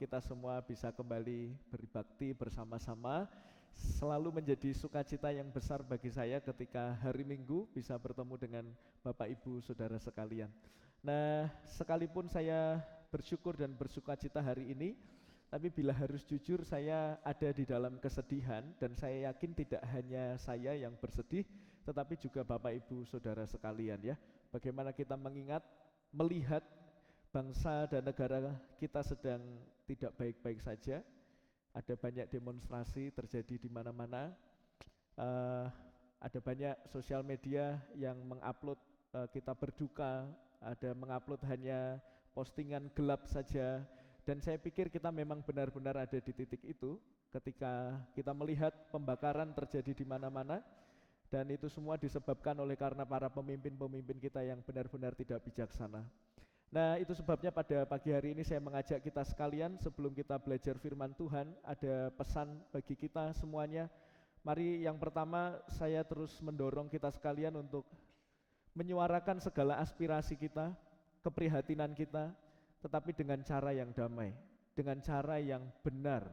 kita semua bisa kembali berbakti bersama-sama. Selalu menjadi sukacita yang besar bagi saya ketika hari Minggu bisa bertemu dengan Bapak Ibu Saudara sekalian. Nah, sekalipun saya bersyukur dan bersukacita hari ini, tapi bila harus jujur saya ada di dalam kesedihan dan saya yakin tidak hanya saya yang bersedih, tetapi juga Bapak Ibu Saudara sekalian ya. Bagaimana kita melihat bangsa dan negara kita sedang tidak baik-baik saja. Ada banyak demonstrasi terjadi di mana-mana. Ada banyak sosial media yang mengupload kita berduka, ada mengupload hanya postingan gelap saja. Dan saya pikir kita memang benar-benar ada di titik itu ketika kita melihat pembakaran terjadi di mana-mana. Dan itu semua disebabkan oleh karena para pemimpin-pemimpin kita yang benar-benar tidak bijaksana. Nah, itu sebabnya pada pagi hari ini saya mengajak kita sekalian sebelum kita belajar firman Tuhan, ada pesan bagi kita semuanya. Mari yang pertama saya terus mendorong kita sekalian untuk menyuarakan segala aspirasi kita, keprihatinan kita, tetapi dengan cara yang damai, dengan cara yang benar.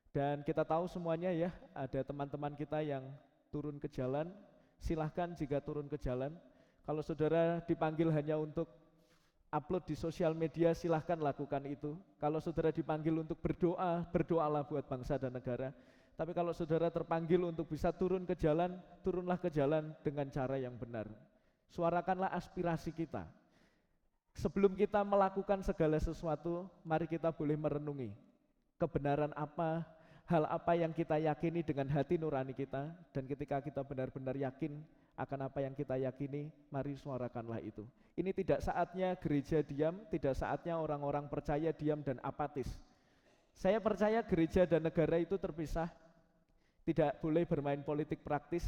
Dan kita tahu semuanya ya, ada teman-teman kita yang turun ke jalan, silahkan jika turun ke jalan. Kalau saudara dipanggil hanya untuk upload di sosial media, silahkan lakukan itu. Kalau saudara dipanggil untuk berdoa, berdoalah buat bangsa dan negara. Tapi kalau saudara terpanggil untuk bisa turun ke jalan, turunlah ke jalan dengan cara yang benar. Suarakanlah aspirasi kita. Sebelum kita melakukan segala sesuatu, mari kita boleh merenungi kebenaran apa, hal apa yang kita yakini dengan hati nurani kita. Dan ketika kita benar-benar yakin akan apa yang kita yakini, mari suarakanlah itu. Ini tidak saatnya gereja diam, tidak saatnya orang-orang percaya diam dan apatis. Saya percaya gereja dan negara itu terpisah, tidak boleh bermain politik praktis,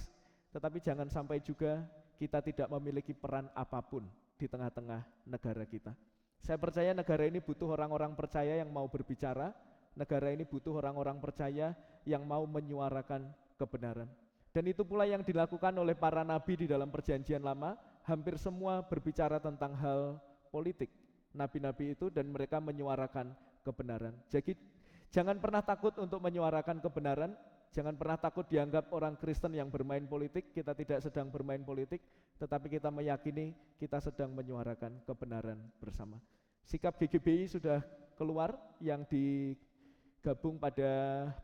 tetapi jangan sampai juga kita tidak memiliki peran apapun di tengah-tengah negara kita. Saya percaya negara ini butuh orang-orang percaya yang mau berbicara, negara ini butuh orang-orang percaya yang mau menyuarakan kebenaran. Dan itu pula yang dilakukan oleh para nabi di dalam perjanjian lama, hampir semua berbicara tentang hal politik, nabi-nabi itu, dan mereka menyuarakan kebenaran. Jadi jangan pernah takut untuk menyuarakan kebenaran, jangan pernah takut dianggap orang Kristen yang bermain politik. Kita tidak sedang bermain politik, tetapi kita meyakini kita sedang menyuarakan kebenaran bersama. Sikap GGBI sudah keluar yang digabung pada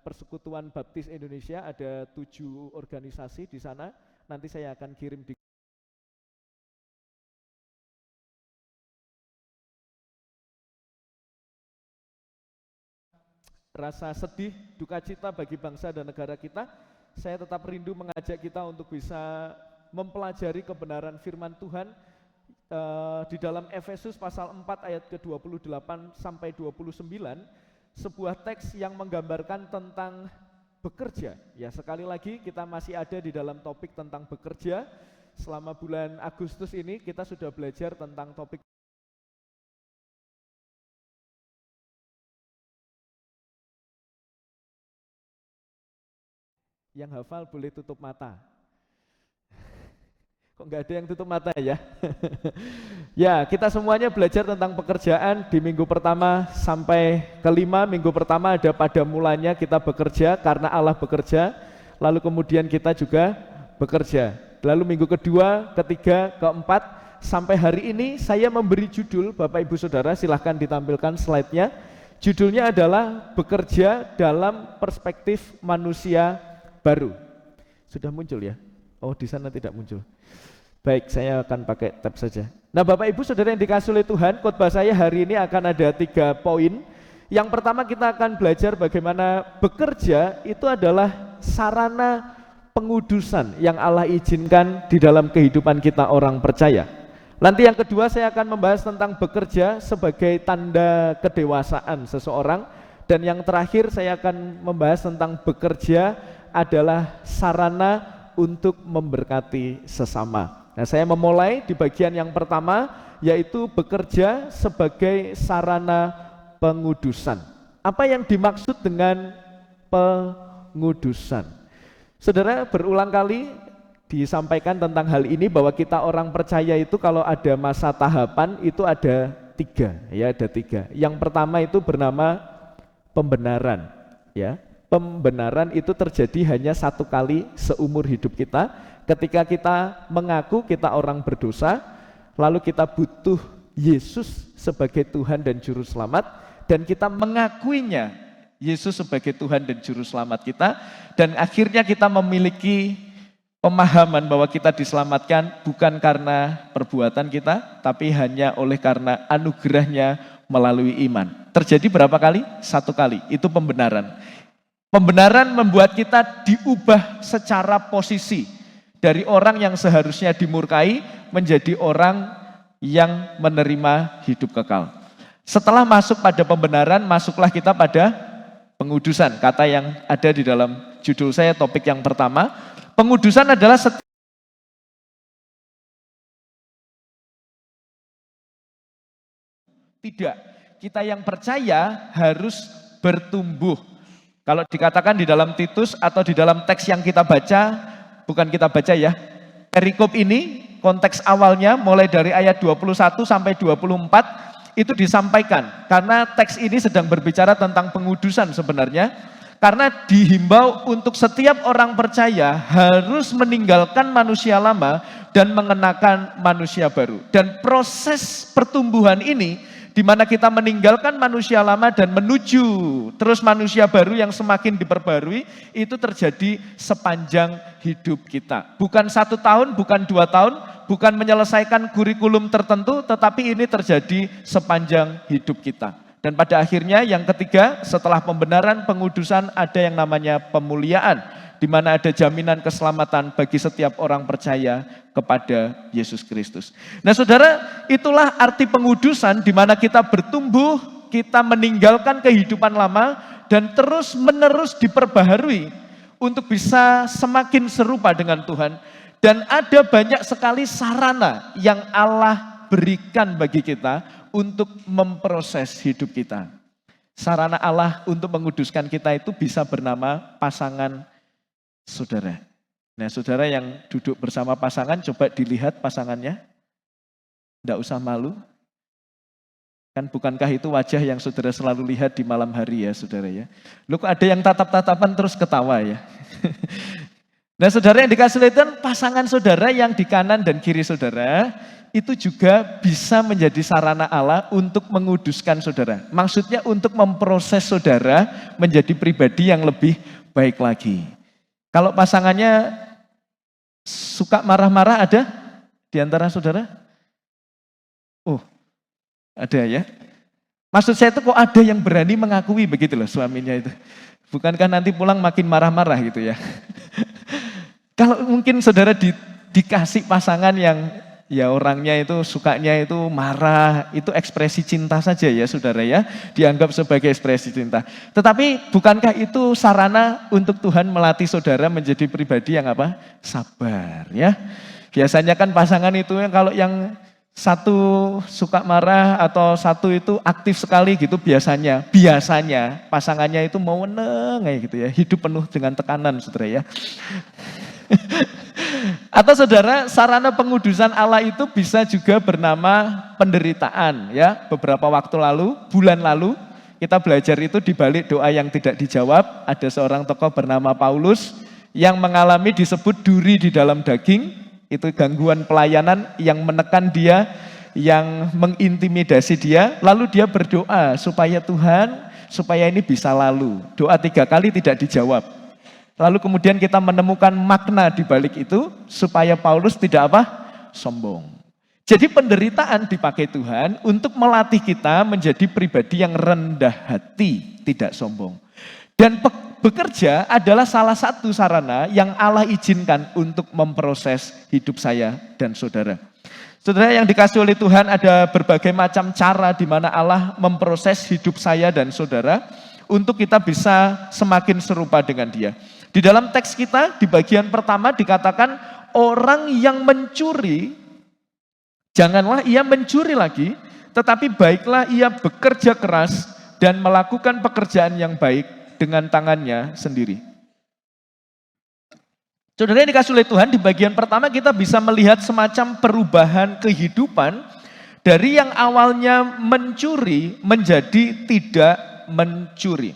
Persekutuan Baptis Indonesia, ada 7 organisasi di sana. Nanti saya akan kirim di rasa sedih, duka cita bagi bangsa dan negara kita. Saya tetap rindu mengajak kita untuk bisa mempelajari kebenaran firman Tuhan di dalam Efesus pasal 4 ayat ke-28 sampai 29, sebuah teks yang menggambarkan tentang bekerja. Ya, sekali lagi kita masih ada di dalam topik tentang bekerja. Selama bulan Agustus ini kita sudah belajar tentang topik yang hafal boleh tutup mata. Kok nggak ada yang tutup mata ya? Ya, kita semuanya belajar tentang pekerjaan di minggu pertama sampai kelima. Minggu pertama ada pada mulanya kita bekerja karena Allah bekerja, lalu kemudian kita juga bekerja. Lalu minggu kedua, ketiga, keempat, sampai hari ini saya memberi judul, Bapak Ibu Saudara silahkan ditampilkan slide-nya. Judulnya adalah bekerja dalam perspektif manusia baru. Sudah muncul ya? Oh, di sana tidak muncul. Baik, saya akan pakai tab saja. Nah, Bapak Ibu Saudara yang dikasihi oleh Tuhan, khotbah saya hari ini akan ada 3 poin. Yang pertama kita akan belajar bagaimana bekerja itu adalah sarana pengudusan yang Allah izinkan di dalam kehidupan kita orang percaya. Nanti yang kedua saya akan membahas tentang bekerja sebagai tanda kedewasaan seseorang. Dan yang terakhir saya akan membahas tentang bekerja adalah sarana untuk memberkati sesama. Nah, saya memulai di bagian yang pertama, yaitu bekerja sebagai sarana pengudusan. Apa yang dimaksud dengan pengudusan? Saudara, berulang kali disampaikan tentang hal ini bahwa kita orang percaya itu kalau ada masa tahapan itu ada 3, ya ada 3. Yang pertama itu bernama pembenaran, ya. Pembenaran itu terjadi hanya satu kali seumur hidup kita, ketika kita mengaku kita orang berdosa, lalu kita butuh Yesus sebagai Tuhan dan Juru Selamat, dan kita mengakuinya Yesus sebagai Tuhan dan Juru Selamat kita, dan akhirnya kita memiliki pemahaman bahwa kita diselamatkan bukan karena perbuatan kita, tapi hanya oleh karena anugerahnya melalui iman. Terjadi berapa kali? Satu kali, itu pembenaran. Pembenaran membuat kita diubah secara posisi. Dari orang yang seharusnya dimurkai, menjadi orang yang menerima hidup kekal. Setelah masuk pada pembenaran, masuklah kita pada pengudusan. Kata yang ada di dalam judul saya, topik yang pertama. Pengudusan adalah tidak. Kita yang percaya harus bertumbuh. Kalau dikatakan di dalam Titus atau di dalam teks yang kita baca, bukan kita baca ya, perikop ini, konteks awalnya mulai dari ayat 21 sampai 24, itu disampaikan. Karena teks ini sedang berbicara tentang pengudusan sebenarnya, karena dihimbau untuk setiap orang percaya harus meninggalkan manusia lama dan mengenakan manusia baru. Dan proses pertumbuhan ini, di mana kita meninggalkan manusia lama dan menuju terus manusia baru yang semakin diperbarui, itu terjadi sepanjang hidup kita. Bukan 1 tahun, bukan 2 tahun, bukan menyelesaikan kurikulum tertentu, tetapi ini terjadi sepanjang hidup kita. Dan pada akhirnya yang ketiga, setelah pembenaran, pengudusan, ada yang namanya pemuliaan, di mana ada jaminan keselamatan bagi setiap orang percaya kepada Yesus Kristus. Nah saudara, itulah arti pengudusan, di mana kita bertumbuh, kita meninggalkan kehidupan lama, dan terus menerus diperbaharui untuk bisa semakin serupa dengan Tuhan. Dan ada banyak sekali sarana yang Allah berikan bagi kita untuk memproses hidup kita. Sarana Allah untuk menguduskan kita itu bisa bernama pasangan saudara. Nah saudara yang duduk bersama pasangan, coba dilihat pasangannya. Tidak usah malu. Kan bukankah itu wajah yang saudara selalu lihat di malam hari ya saudara ya. Loh kok ada yang tatap-tatapan terus ketawa ya. Nah saudara yang dikasih lihat, pasangan saudara yang di kanan dan kiri saudara, itu juga bisa menjadi sarana Allah untuk menguduskan saudara. Maksudnya untuk memproses saudara menjadi pribadi yang lebih baik lagi. Kalau pasangannya suka marah-marah, ada di antara saudara? Oh, ada ya. Maksud saya itu kok ada yang berani mengakui begitu loh suaminya itu. Bukankah nanti pulang makin marah-marah gitu ya. Kalau mungkin saudara dikasih pasangan yang ya orangnya itu sukanya itu marah, itu ekspresi cinta saja ya saudara ya, dianggap sebagai ekspresi cinta. Tetapi bukankah itu sarana untuk Tuhan melatih saudara menjadi pribadi yang apa? Sabar ya. Biasanya kan pasangan itu kalau yang satu suka marah atau satu itu aktif sekali gitu, biasanya pasangannya itu mau meneng kayak gitu ya, hidup penuh dengan tekanan saudara ya. Atau saudara, sarana pengudusan Allah itu bisa juga bernama penderitaan ya. Beberapa waktu lalu, bulan lalu, kita belajar itu di balik doa yang tidak dijawab, ada seorang tokoh bernama Paulus yang mengalami disebut duri di dalam daging, itu gangguan pelayanan yang menekan dia, yang mengintimidasi dia, lalu dia berdoa supaya Tuhan, supaya ini bisa lalu. Doa 3 kali tidak dijawab. Lalu kemudian kita menemukan makna di balik itu supaya Paulus tidak apa? Sombong. Jadi penderitaan dipakai Tuhan untuk melatih kita menjadi pribadi yang rendah hati, tidak sombong. Dan bekerja adalah salah satu sarana yang Allah izinkan untuk memproses hidup saya dan saudara. Saudara yang dikasih oleh Tuhan, ada berbagai macam cara di mana Allah memproses hidup saya dan saudara untuk kita bisa semakin serupa dengan Dia. Di dalam teks kita, di bagian pertama dikatakan, orang yang mencuri, janganlah ia mencuri lagi, tetapi baiklah ia bekerja keras dan melakukan pekerjaan yang baik dengan tangannya sendiri. Saudara yang dikasih oleh Tuhan, di bagian pertama kita bisa melihat semacam perubahan kehidupan dari yang awalnya mencuri menjadi tidak mencuri.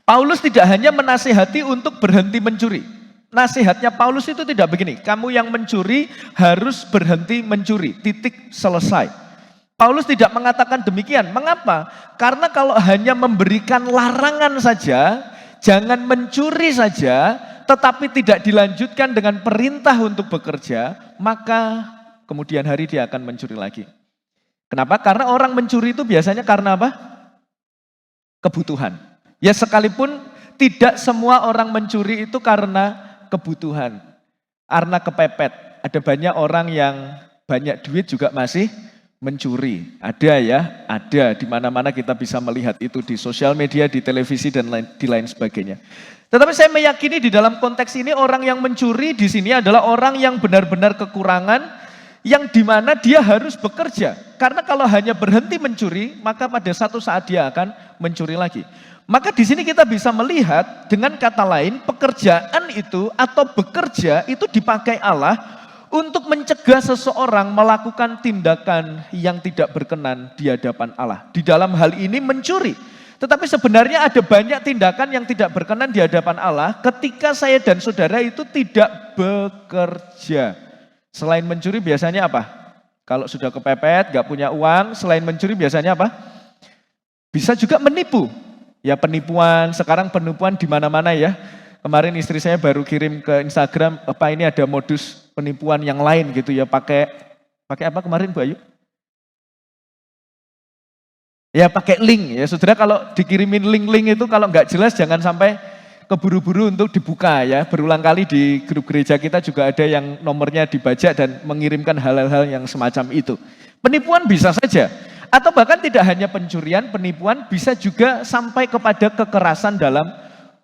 Paulus tidak hanya menasihati untuk berhenti mencuri. Nasihatnya Paulus itu tidak begini, kamu yang mencuri harus berhenti mencuri, titik, selesai. Paulus tidak mengatakan demikian. Mengapa? Karena kalau hanya memberikan larangan saja, jangan mencuri saja, tetapi tidak dilanjutkan dengan perintah untuk bekerja, maka kemudian hari dia akan mencuri lagi. Kenapa? Karena orang mencuri itu biasanya karena apa? Kebutuhan. Ya sekalipun tidak semua orang mencuri itu karena kebutuhan, karena kepepet. Ada banyak orang yang banyak duit juga masih mencuri. Ada ya, ada di mana-mana kita bisa melihat itu di sosial media, di televisi dan di lain sebagainya. Tetapi saya meyakini di dalam konteks ini orang yang mencuri di sini adalah orang yang benar-benar kekurangan, yang di mana dia harus bekerja. Karena kalau hanya berhenti mencuri, maka pada satu saat dia akan mencuri lagi. Maka di sini kita bisa melihat dengan kata lain pekerjaan itu atau bekerja itu dipakai Allah untuk mencegah seseorang melakukan tindakan yang tidak berkenan di hadapan Allah. Di dalam hal ini mencuri. Tetapi sebenarnya ada banyak tindakan yang tidak berkenan di hadapan Allah ketika saya dan saudara itu tidak bekerja. Selain mencuri biasanya apa? Kalau sudah kepepet, gak punya uang, selain mencuri biasanya apa? Bisa juga menipu. Ya penipuan, sekarang penipuan di mana-mana ya. Kemarin istri saya baru kirim ke Instagram, apa ini ada modus penipuan yang lain gitu ya, pakai apa kemarin Bu Ayu? Ya pakai link ya, saudara kalau dikirimin link-link itu kalau nggak jelas jangan sampai keburu-buru untuk dibuka ya. Berulang kali di grup gereja kita juga ada yang nomornya dibajak dan mengirimkan hal-hal yang semacam itu. Penipuan bisa saja, atau bahkan tidak hanya pencurian, penipuan bisa juga sampai kepada kekerasan dalam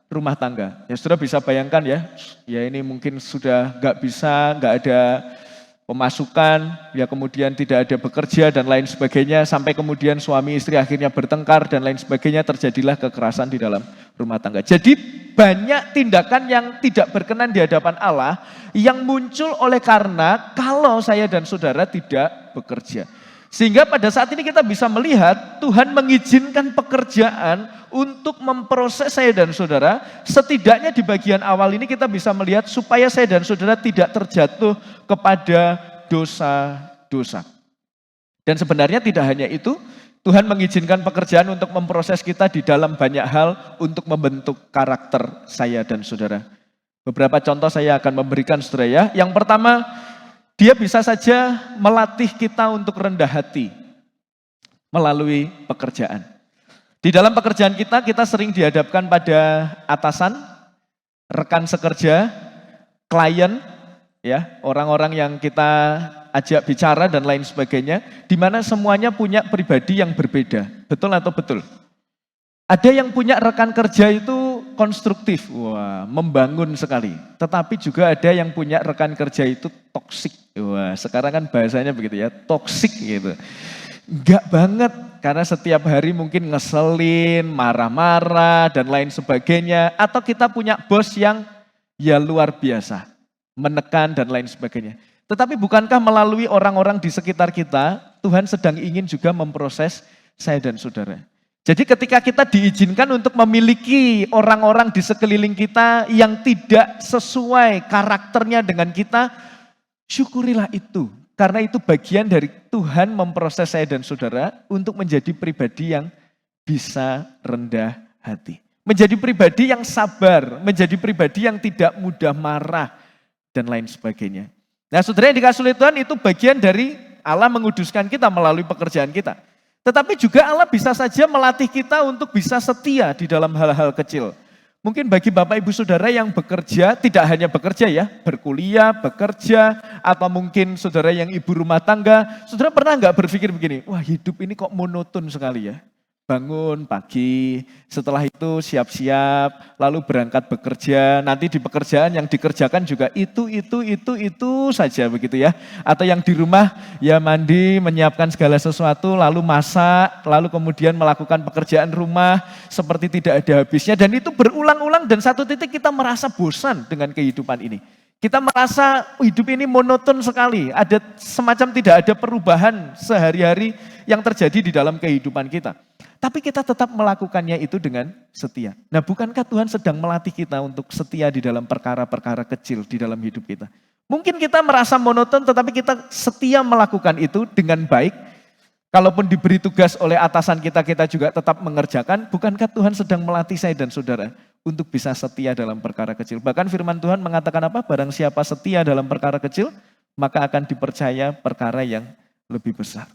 rumah tangga. Ya saudara bisa bayangkan ya ini mungkin sudah nggak ada pemasukan, ya kemudian tidak ada bekerja dan lain sebagainya, sampai kemudian suami istri akhirnya bertengkar dan lain sebagainya, terjadilah kekerasan di dalam rumah tangga. Jadi banyak tindakan yang tidak berkenan di hadapan Allah yang muncul oleh karena kalau saya dan saudara tidak bekerja. Sehingga pada saat ini kita bisa melihat Tuhan mengizinkan pekerjaan untuk memproses saya dan saudara. Setidaknya di bagian awal ini kita bisa melihat supaya saya dan saudara tidak terjatuh kepada dosa-dosa. Dan sebenarnya tidak hanya itu, Tuhan mengizinkan pekerjaan untuk memproses kita di dalam banyak hal untuk membentuk karakter saya dan saudara. Beberapa contoh saya akan memberikan saudara ya. Yang pertama, dia bisa saja melatih kita untuk rendah hati melalui pekerjaan. Di dalam pekerjaan kita sering dihadapkan pada atasan, rekan sekerja, klien, ya, orang-orang yang kita ajak bicara dan lain sebagainya, di mana semuanya punya pribadi yang berbeda. Betul atau betul? Ada yang punya rekan kerja itu konstruktif, wah, membangun sekali. Tetapi juga ada yang punya rekan kerja itu toksik. Wah, sekarang kan bahasanya begitu ya, toksik gitu. Enggak banget, karena setiap hari mungkin ngeselin, marah-marah dan lain sebagainya. Atau kita punya bos yang ya luar biasa, menekan dan lain sebagainya. Tetapi bukankah melalui orang-orang di sekitar kita, Tuhan sedang ingin juga memproses saya dan saudara. Jadi ketika kita diizinkan untuk memiliki orang-orang di sekeliling kita yang tidak sesuai karakternya dengan kita, syukurilah itu. Karena itu bagian dari Tuhan memproses saya dan saudara untuk menjadi pribadi yang bisa rendah hati. Menjadi pribadi yang sabar, menjadi pribadi yang tidak mudah marah, dan lain sebagainya. Nah saudara yang dikasihi Tuhan, itu bagian dari Allah menguduskan kita melalui pekerjaan kita. Tetapi juga Allah bisa saja melatih kita untuk bisa setia di dalam hal-hal kecil. Mungkin bagi Bapak Ibu Saudara yang bekerja, tidak hanya bekerja ya, berkuliah, bekerja, atau mungkin saudara yang ibu rumah tangga, saudara pernah nggak berpikir begini, wah hidup ini kok monoton sekali ya. Bangun pagi, setelah itu siap-siap, lalu berangkat bekerja, nanti di pekerjaan yang dikerjakan juga itu saja begitu ya. Atau yang di rumah ya mandi, menyiapkan segala sesuatu, lalu masak, lalu kemudian melakukan pekerjaan rumah seperti tidak ada habisnya. Dan itu berulang-ulang dan satu titik kita merasa bosan dengan kehidupan ini. Kita merasa hidup ini monoton sekali, ada semacam tidak ada perubahan sehari-hari yang terjadi di dalam kehidupan kita. Tapi kita tetap melakukannya itu dengan setia. Nah, bukankah Tuhan sedang melatih kita untuk setia di dalam perkara-perkara kecil di dalam hidup kita? Mungkin kita merasa monoton, tetapi kita setia melakukan itu dengan baik. Kalaupun diberi tugas oleh atasan kita, kita juga tetap mengerjakan. Bukankah Tuhan sedang melatih saya dan saudara untuk bisa setia dalam perkara kecil? Bahkan firman Tuhan mengatakan apa? Barang siapa setia dalam perkara kecil, maka akan dipercaya perkara yang lebih besar.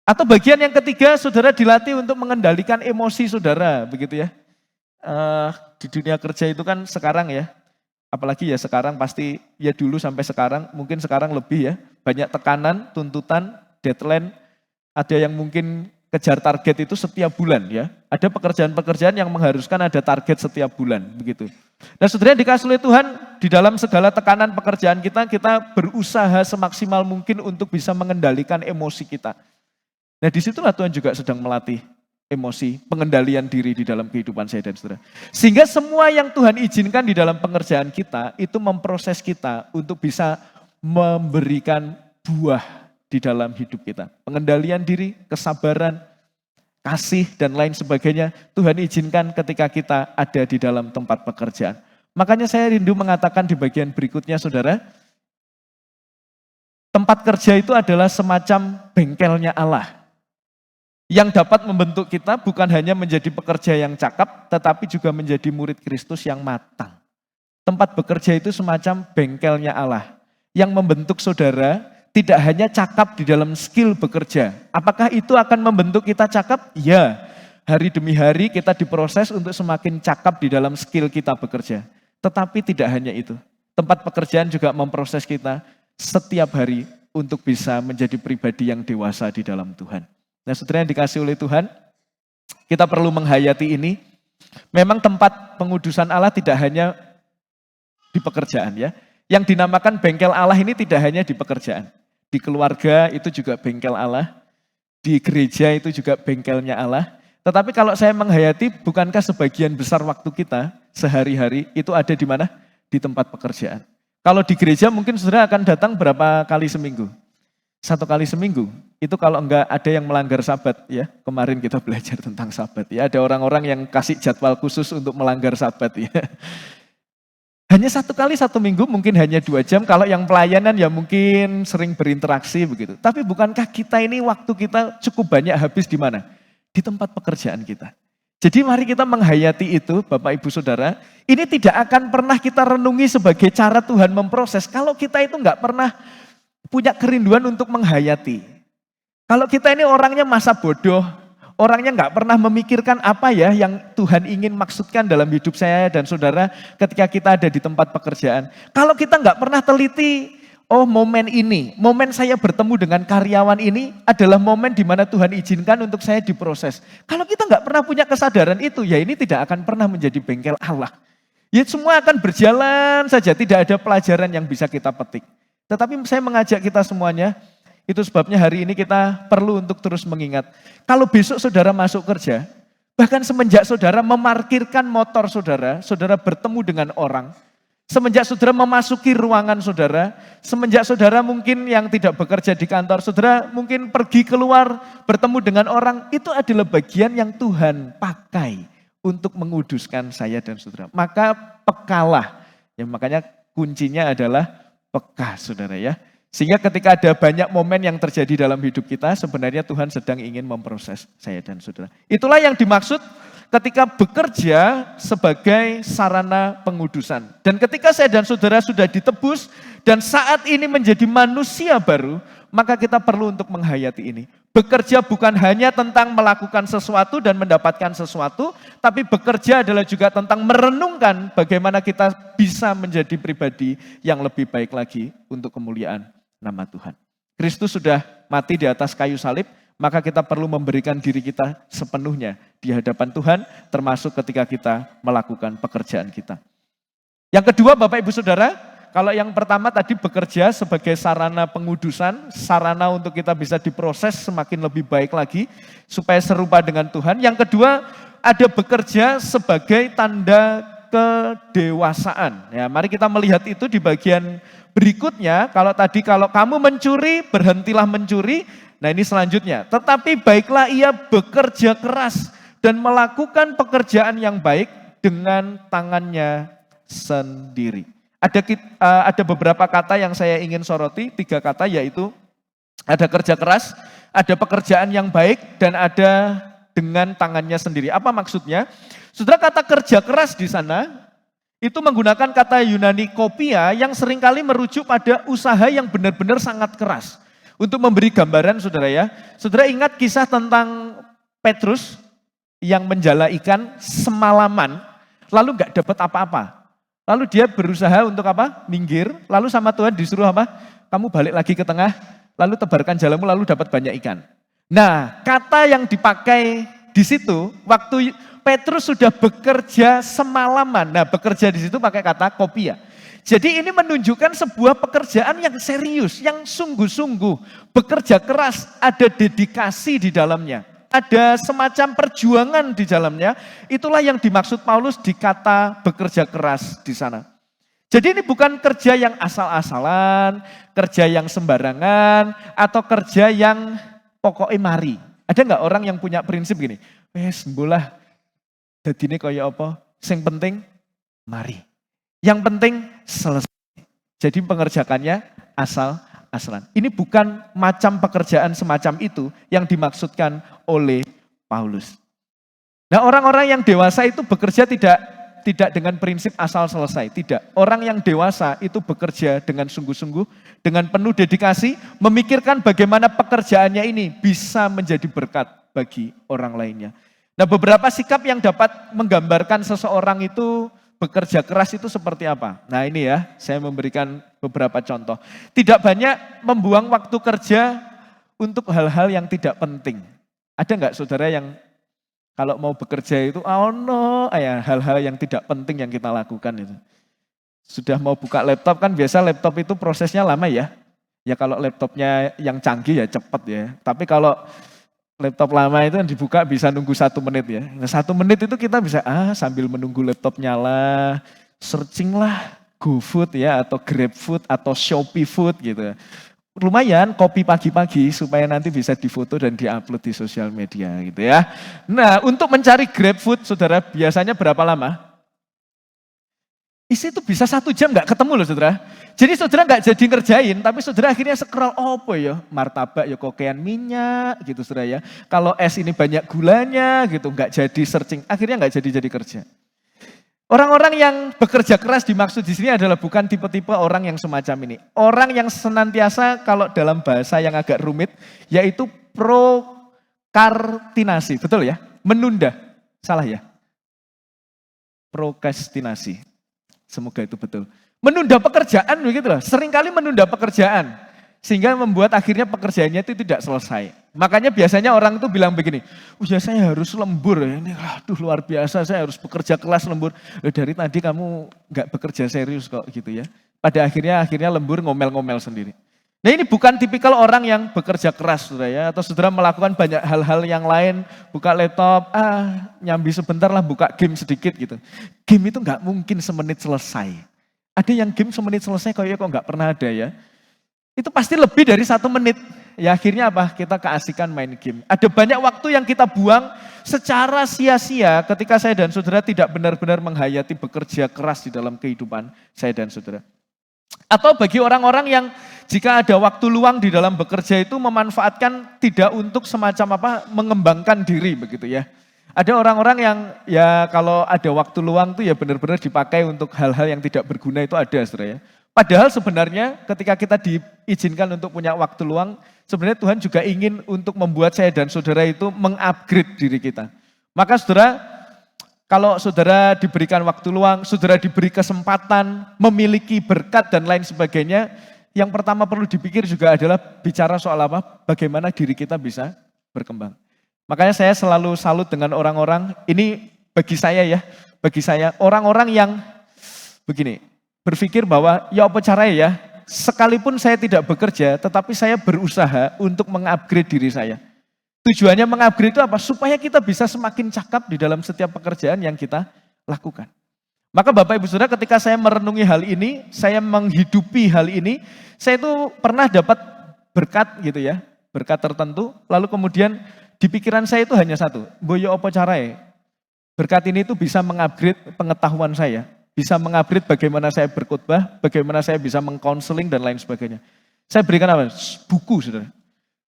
Atau bagian yang ketiga, saudara dilatih untuk mengendalikan emosi saudara, begitu ya. Di dunia kerja itu kan sekarang ya, apalagi ya sekarang pasti ya dulu sampai sekarang, mungkin sekarang lebih ya, banyak tekanan, tuntutan, deadline, ada yang mungkin kejar target itu setiap bulan ya. Ada pekerjaan-pekerjaan yang mengharuskan ada target setiap bulan, begitu. Nah, saudara dikasih oleh Tuhan, di dalam segala tekanan pekerjaan kita berusaha semaksimal mungkin untuk bisa mengendalikan emosi kita. Nah, disitulah Tuhan juga sedang melatih emosi, pengendalian diri di dalam kehidupan saya dan saudara. Sehingga semua yang Tuhan izinkan di dalam pengerjaan kita, itu memproses kita untuk bisa memberikan buah di dalam hidup kita. Pengendalian diri, kesabaran, kasih, dan lain sebagainya, Tuhan izinkan ketika kita ada di dalam tempat pekerjaan. Makanya saya rindu mengatakan di bagian berikutnya, saudara, tempat kerja itu adalah semacam bengkelnya Allah. Yang dapat membentuk kita bukan hanya menjadi pekerja yang cakap, tetapi juga menjadi murid Kristus yang matang. Tempat bekerja itu semacam bengkelnya Allah. Yang membentuk saudara tidak hanya cakap di dalam skill bekerja. Apakah itu akan membentuk kita cakap? Ya, hari demi hari kita diproses untuk semakin cakap di dalam skill kita bekerja. Tetapi tidak hanya itu. Tempat pekerjaan juga memproses kita setiap hari untuk bisa menjadi pribadi yang dewasa di dalam Tuhan. Nah, saudara yang dikasih oleh Tuhan, kita perlu menghayati ini. Memang tempat pengudusan Allah tidak hanya di pekerjaan ya. Yang dinamakan bengkel Allah ini tidak hanya di pekerjaan. Di keluarga itu juga bengkel Allah. Di gereja itu juga bengkelnya Allah. Tetapi kalau saya menghayati, bukankah sebagian besar waktu kita sehari-hari itu ada di mana? Di tempat pekerjaan. Kalau di gereja mungkin saudara akan datang berapa kali seminggu? 1 kali seminggu. Itu kalau enggak ada yang melanggar sabat ya. Kemarin kita belajar tentang sabat ya. Ada orang-orang yang kasih jadwal khusus untuk melanggar sabat ya. Hanya 1 kali 1 minggu, mungkin hanya 2 jam. Kalau yang pelayanan ya mungkin sering berinteraksi begitu. Tapi bukankah kita ini waktu kita cukup banyak habis di mana? Di tempat pekerjaan kita. Jadi mari kita menghayati itu Bapak Ibu Saudara. Ini tidak akan pernah kita renungi sebagai cara Tuhan memproses. Kalau kita itu enggak pernah punya kerinduan untuk menghayati. Kalau kita ini orangnya masa bodoh, orangnya nggak pernah memikirkan apa ya yang Tuhan ingin maksudkan dalam hidup saya dan saudara ketika kita ada di tempat pekerjaan. Kalau kita nggak pernah teliti, oh momen ini, momen saya bertemu dengan karyawan ini adalah momen di mana Tuhan izinkan untuk saya diproses. Kalau kita nggak pernah punya kesadaran itu, ya ini tidak akan pernah menjadi bengkel Allah. Ya semua akan berjalan saja, tidak ada pelajaran yang bisa kita petik. Tetapi saya mengajak kita semuanya, itu sebabnya hari ini kita perlu untuk terus mengingat. Kalau besok saudara masuk kerja, bahkan semenjak saudara memarkirkan motor saudara, saudara bertemu dengan orang, semenjak saudara memasuki ruangan saudara, semenjak saudara mungkin yang tidak bekerja di kantor, saudara mungkin pergi keluar bertemu dengan orang, itu adalah bagian yang Tuhan pakai untuk menguduskan saya dan saudara. Maka pekalah, ya makanya kuncinya adalah peka saudara ya. Sehingga ketika ada banyak momen yang terjadi dalam hidup kita, sebenarnya Tuhan sedang ingin memproses saya dan saudara. Itulah yang dimaksud ketika bekerja sebagai sarana pengudusan. Dan ketika saya dan saudara sudah ditebus dan saat ini menjadi manusia baru, maka kita perlu untuk menghayati ini. Bekerja bukan hanya tentang melakukan sesuatu dan mendapatkan sesuatu, tapi bekerja adalah juga tentang merenungkan bagaimana kita bisa menjadi pribadi yang lebih baik lagi untuk kemuliaan nama Tuhan. Kristus sudah mati di atas kayu salib, maka kita perlu memberikan diri kita sepenuhnya di hadapan Tuhan, termasuk ketika kita melakukan pekerjaan kita. Yang kedua Bapak Ibu Saudara, kalau yang pertama tadi bekerja sebagai sarana pengudusan, sarana untuk kita bisa diproses semakin lebih baik lagi, supaya serupa dengan Tuhan. Yang kedua, ada bekerja sebagai tanda kedewasaan. Ya, mari kita melihat itu di bagian berikutnya. Kalau kamu mencuri, berhentilah mencuri. Nah ini selanjutnya, tetapi baiklah ia bekerja keras dan melakukan pekerjaan yang baik dengan tangannya sendiri. Ada beberapa kata yang saya ingin soroti, 3 kata yaitu ada kerja keras, ada pekerjaan yang baik, dan ada dengan tangannya sendiri. Apa maksudnya? Saudara, kata kerja keras di sana itu menggunakan kata Yunani kopia yang seringkali merujuk pada usaha yang benar-benar sangat keras. Untuk memberi gambaran saudara ya, saudara ingat kisah tentang Petrus yang menjala ikan semalaman, lalu gak dapat apa-apa. Lalu dia berusaha untuk apa? Minggir, lalu sama Tuhan disuruh apa? Kamu balik lagi ke tengah, lalu tebarkan jalamu, lalu dapat banyak ikan. Nah, kata yang dipakai di situ, waktu Petrus sudah bekerja semalaman. Nah, bekerja di situ pakai kata kopia. Jadi ini menunjukkan sebuah pekerjaan yang serius, yang sungguh-sungguh, bekerja keras, ada dedikasi di dalamnya, ada semacam perjuangan di dalamnya. Itulah yang dimaksud Paulus di kata bekerja keras di sana. Jadi ini bukan kerja yang asal-asalan, kerja yang sembarangan, atau kerja yang pokoknya mari. Ada nggak orang yang punya prinsip gini, wes mbolah dadine kaya apa, sing penting mari. Yang penting selesai. Jadi pengerjakannya asal-asalan. Ini bukan macam pekerjaan semacam itu yang dimaksudkan oleh Paulus. Nah, orang-orang yang dewasa itu bekerja tidak dengan prinsip asal selesai, tidak. Orang yang dewasa itu bekerja dengan sungguh-sungguh, dengan penuh dedikasi, memikirkan bagaimana pekerjaannya ini bisa menjadi berkat bagi orang lainnya. Nah, beberapa sikap yang dapat menggambarkan seseorang itu bekerja keras itu seperti apa? Nah ini ya, saya memberikan beberapa contoh. Tidak banyak membuang waktu kerja untuk hal-hal yang tidak penting. Ada nggak saudara yang kalau mau bekerja itu, hal-hal yang tidak penting yang kita lakukan itu. Sudah mau buka laptop kan biasa laptop itu prosesnya lama ya. Ya kalau laptopnya yang canggih ya cepat ya. Tapi kalau laptop lama itu yang dibuka bisa nunggu 1 menit ya. Nah 1 menit itu kita bisa sambil menunggu laptop nyala, searching lah GoFood ya atau GrabFood atau Shopee Food gitu. Lumayan kopi pagi-pagi supaya nanti bisa difoto dan diupload di sosial media gitu ya. Nah untuk mencari GrabFood saudara biasanya berapa lama? Isi itu bisa 1 jam gak ketemu loh saudara. Jadi saudara gak jadi ngerjain, tapi saudara akhirnya scroll, martabak ya kokean minyak gitu saudara ya. Kalau es ini banyak gulanya gitu, gak jadi searching, akhirnya gak jadi kerja. Orang-orang yang bekerja keras dimaksud di sini adalah bukan tipe-tipe orang yang semacam ini. Orang yang senantiasa kalau dalam bahasa yang agak rumit, yaitu prokrastinasi, betul ya? Menunda, salah ya? Prokrastinasi. Semoga itu betul. Menunda pekerjaan begitu loh. Seringkali menunda pekerjaan. Sehingga membuat akhirnya pekerjaannya itu tidak selesai. Makanya biasanya orang itu bilang begini, ya saya harus lembur ya. Ini aduh luar biasa saya harus bekerja keras lembur. Dari tadi kamu gak bekerja serius kok gitu ya. Pada akhirnya lembur ngomel-ngomel sendiri. Nah ini bukan tipikal orang yang bekerja keras saudara ya. Atau saudara melakukan banyak hal-hal yang lain. Buka laptop, nyambi sebentar lah buka game sedikit gitu. Game itu gak mungkin semenit selesai. Ada yang game semenit selesai kok gak pernah ada ya. Itu pasti lebih dari 1 menit. Ya akhirnya apa? Kita keasikan main game. Ada banyak waktu yang kita buang secara sia-sia ketika saya dan saudara tidak benar-benar menghayati bekerja keras di dalam kehidupan saya dan saudara. Atau bagi orang-orang yang jika ada waktu luang di dalam bekerja itu memanfaatkan tidak untuk semacam mengembangkan diri begitu ya. Ada orang-orang yang ya kalau ada waktu luang tuh ya benar-benar dipakai untuk hal-hal yang tidak berguna itu ada saudara ya. Padahal sebenarnya ketika kita diizinkan untuk punya waktu luang, sebenarnya Tuhan juga ingin untuk membuat saya dan saudara itu mengupgrade diri kita. Maka saudara, kalau saudara diberikan waktu luang, saudara diberi kesempatan, memiliki berkat dan lain sebagainya, yang pertama perlu dipikir juga adalah bicara soal bagaimana diri kita bisa berkembang. Makanya saya selalu salut dengan orang-orang, ini bagi saya orang-orang yang begini, berpikir bahwa ya apa caranya ya, sekalipun saya tidak bekerja, tetapi saya berusaha untuk mengupgrade diri saya. Tujuannya mengupgrade itu apa? Supaya kita bisa semakin cakap di dalam setiap pekerjaan yang kita lakukan. Maka Bapak Ibu Saudara ketika saya merenungi hal ini, saya menghidupi hal ini, saya itu pernah dapat berkat gitu ya. berkat tertentu, lalu kemudian di pikiran saya itu hanya satu, boyo apa carae? Berkat ini itu bisa mengupgrade pengetahuan saya, bisa mengupgrade bagaimana saya berkhotbah, bagaimana saya bisa mengkonseling dan lain sebagainya. Saya berikan apa? Buku, saudara.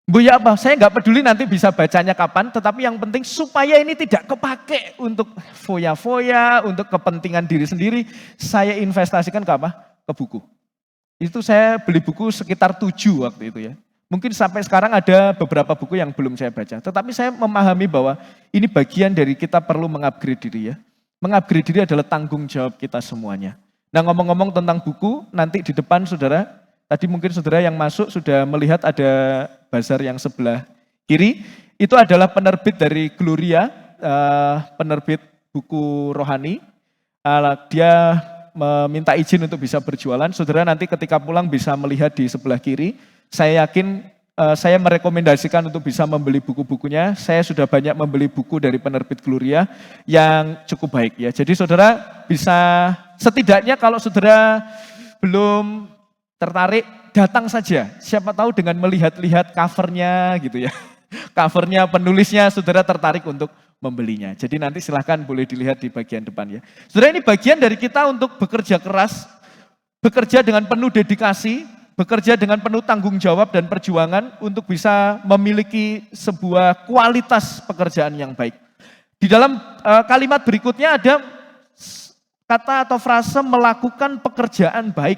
Boyo apa? Saya nggak peduli nanti bisa bacanya kapan, tetapi yang penting supaya ini tidak kepake untuk foya-foya, untuk kepentingan diri sendiri, saya investasikan ke apa? Ke buku. Itu saya beli buku sekitar 7 waktu itu ya. Mungkin sampai sekarang ada beberapa buku yang belum saya baca. Tetapi saya memahami bahwa ini bagian dari kita perlu mengupgrade diri ya. Mengupgrade diri adalah tanggung jawab kita semuanya. Nah ngomong-ngomong tentang buku, nanti di depan saudara, tadi mungkin saudara yang masuk sudah melihat ada bazar yang sebelah kiri. Itu adalah penerbit dari Gloria, penerbit buku rohani. Dia meminta izin untuk bisa berjualan. Saudara nanti ketika pulang bisa melihat di sebelah kiri. Saya yakin saya merekomendasikan untuk bisa membeli buku-bukunya. Saya sudah banyak membeli buku dari penerbit Gloria yang cukup baik ya. Jadi saudara bisa setidaknya kalau saudara belum tertarik datang saja. Siapa tahu dengan melihat-lihat covernya gitu ya. Covernya, penulisnya saudara tertarik untuk membelinya. Jadi nanti silahkan boleh dilihat di bagian depan ya. Saudara ini bagian dari kita untuk bekerja keras, bekerja dengan penuh dedikasi, bekerja dengan penuh tanggung jawab dan perjuangan untuk bisa memiliki sebuah kualitas pekerjaan yang baik. Di dalam kalimat berikutnya ada kata atau frase melakukan pekerjaan baik.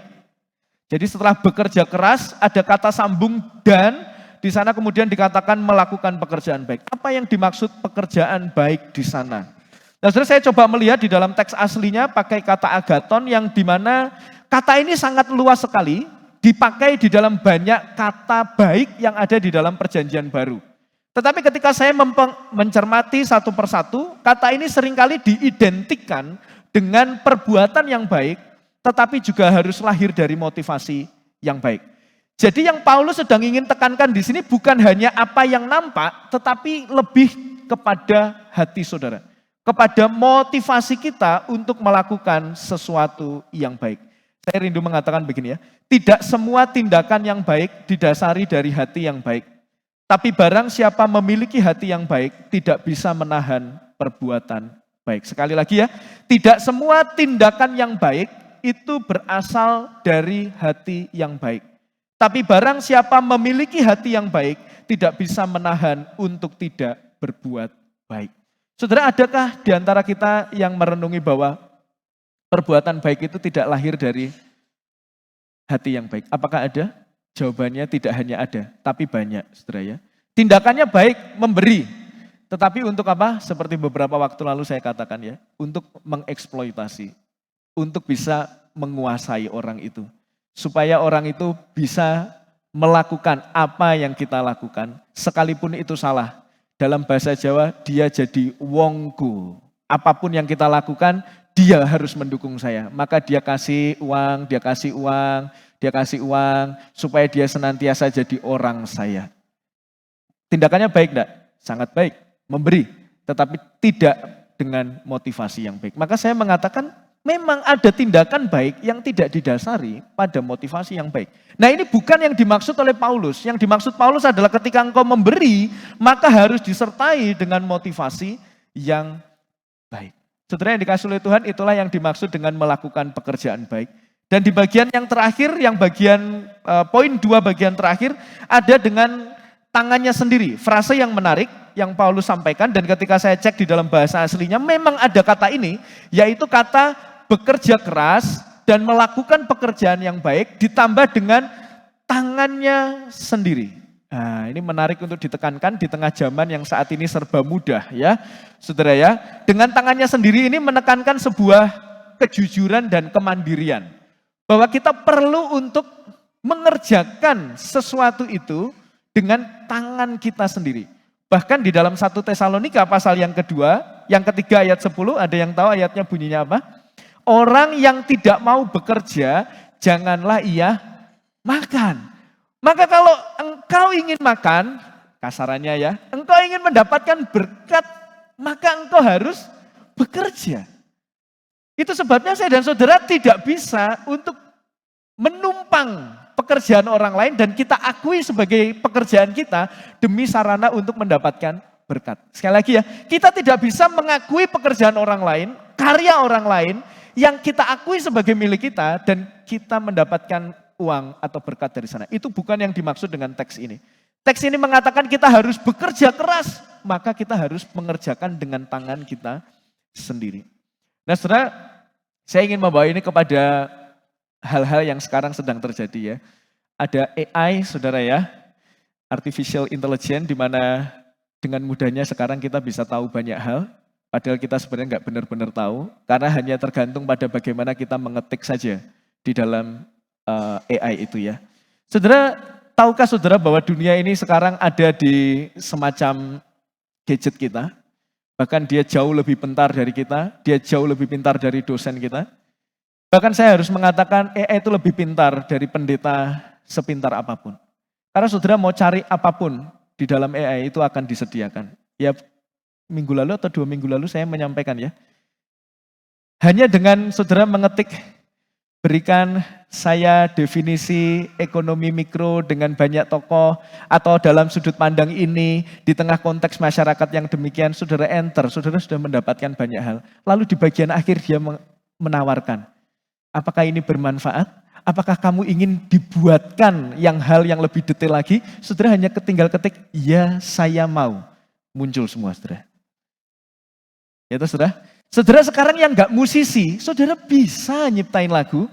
Jadi setelah bekerja keras ada kata sambung dan di sana kemudian dikatakan melakukan pekerjaan baik. Apa yang dimaksud pekerjaan baik di sana? Nah, saudara saya coba melihat di dalam teks aslinya pakai kata agaton yang dimana kata ini sangat luas sekali. Dipakai di dalam banyak kata baik yang ada di dalam perjanjian baru. Tetapi ketika saya mencermati satu persatu, kata ini seringkali diidentikan dengan perbuatan yang baik, tetapi juga harus lahir dari motivasi yang baik. Jadi yang Paulus sedang ingin tekankan di sini bukan hanya apa yang nampak, tetapi lebih kepada hati saudara. Kepada motivasi kita untuk melakukan sesuatu yang baik. Saya rindu mengatakan begini ya, tidak semua tindakan yang baik didasari dari hati yang baik. Tapi barang siapa memiliki hati yang baik, tidak bisa menahan perbuatan baik. Sekali lagi ya, tidak semua tindakan yang baik itu berasal dari hati yang baik. Tapi barang siapa memiliki hati yang baik, tidak bisa menahan untuk tidak berbuat baik. Saudara, adakah di antara kita yang merenungi bahwa perbuatan baik itu tidak lahir dari hati yang baik? Apakah ada? Jawabannya tidak hanya ada, tapi banyak, saudara ya. Tindakannya baik, memberi. Tetapi untuk apa? Seperti beberapa waktu lalu saya katakan ya, untuk mengeksploitasi, untuk bisa menguasai orang itu. Supaya orang itu bisa melakukan apa yang kita lakukan, sekalipun itu salah. Dalam bahasa Jawa, dia jadi wongku. Apapun yang kita lakukan, dia harus mendukung saya. Maka dia kasih uang, dia kasih uang, dia kasih uang, supaya dia senantiasa jadi orang saya. Tindakannya baik enggak? Sangat baik, memberi. Tetapi tidak dengan motivasi yang baik. Maka saya mengatakan, memang ada tindakan baik yang tidak didasari pada motivasi yang baik. Nah ini bukan yang dimaksud oleh Paulus. Yang dimaksud Paulus adalah ketika engkau memberi, maka harus disertai dengan motivasi yang baik. Saudara yang dikasih oleh Tuhan, itulah yang dimaksud dengan melakukan pekerjaan baik. Dan di bagian yang terakhir, yang bagian poin 2 bagian terakhir, ada dengan tangannya sendiri. Frase yang menarik yang Paulus sampaikan, dan ketika saya cek di dalam bahasa aslinya, memang ada kata ini, yaitu kata bekerja keras dan melakukan pekerjaan yang baik, ditambah dengan tangannya sendiri. Nah, ini menarik untuk ditekankan di tengah zaman yang saat ini serba mudah ya, saudara ya. Dengan tangannya sendiri ini menekankan sebuah kejujuran dan kemandirian. Bahwa kita perlu untuk mengerjakan sesuatu itu dengan tangan kita sendiri. Bahkan di dalam 1 Tesalonika pasal yang kedua, yang ketiga ayat 10, ada yang tahu ayatnya bunyinya apa? Orang yang tidak mau bekerja, janganlah ia makan. Maka kalau engkau ingin makan, kasarannya ya, engkau ingin mendapatkan berkat, maka engkau harus bekerja. Itu sebabnya saya dan saudara tidak bisa untuk menumpang pekerjaan orang lain dan kita akui sebagai pekerjaan kita demi sarana untuk mendapatkan berkat. Sekali lagi ya, kita tidak bisa mengakui pekerjaan orang lain, karya orang lain yang kita akui sebagai milik kita dan kita mendapatkan uang atau berkat dari sana. Itu bukan yang dimaksud dengan teks ini. Teks ini mengatakan kita harus bekerja keras, maka kita harus mengerjakan dengan tangan kita sendiri. Nah saudara, saya ingin membawa ini kepada hal-hal yang sekarang sedang terjadi ya. Ada AI saudara ya, Artificial Intelligence, di mana dengan mudahnya sekarang kita bisa tahu banyak hal, padahal kita sebenarnya nggak benar-benar tahu, karena hanya tergantung pada bagaimana kita mengetik saja di dalam AI itu ya. Saudara, tahukah saudara bahwa dunia ini sekarang ada di semacam gadget kita? Bahkan dia jauh lebih pintar dari kita, dia jauh lebih pintar dari dosen kita. Bahkan saya harus mengatakan AI itu lebih pintar dari pendeta sepintar apapun. Karena saudara mau cari apapun di dalam AI itu akan disediakan. Ya minggu lalu atau 2 minggu lalu saya menyampaikan ya. Hanya dengan saudara mengetik, berikan saya definisi ekonomi mikro dengan banyak tokoh atau dalam sudut pandang ini di tengah konteks masyarakat yang demikian, saudara enter, saudara sudah mendapatkan banyak hal. Lalu di bagian akhir dia menawarkan, apakah ini bermanfaat? Apakah kamu ingin dibuatkan hal yang lebih detail lagi? Saudara hanya tinggal ketik, ya saya mau. Muncul semua saudara. Ya toh saudara? Saudara sekarang yang nggak musisi, saudara bisa nyiptain lagu.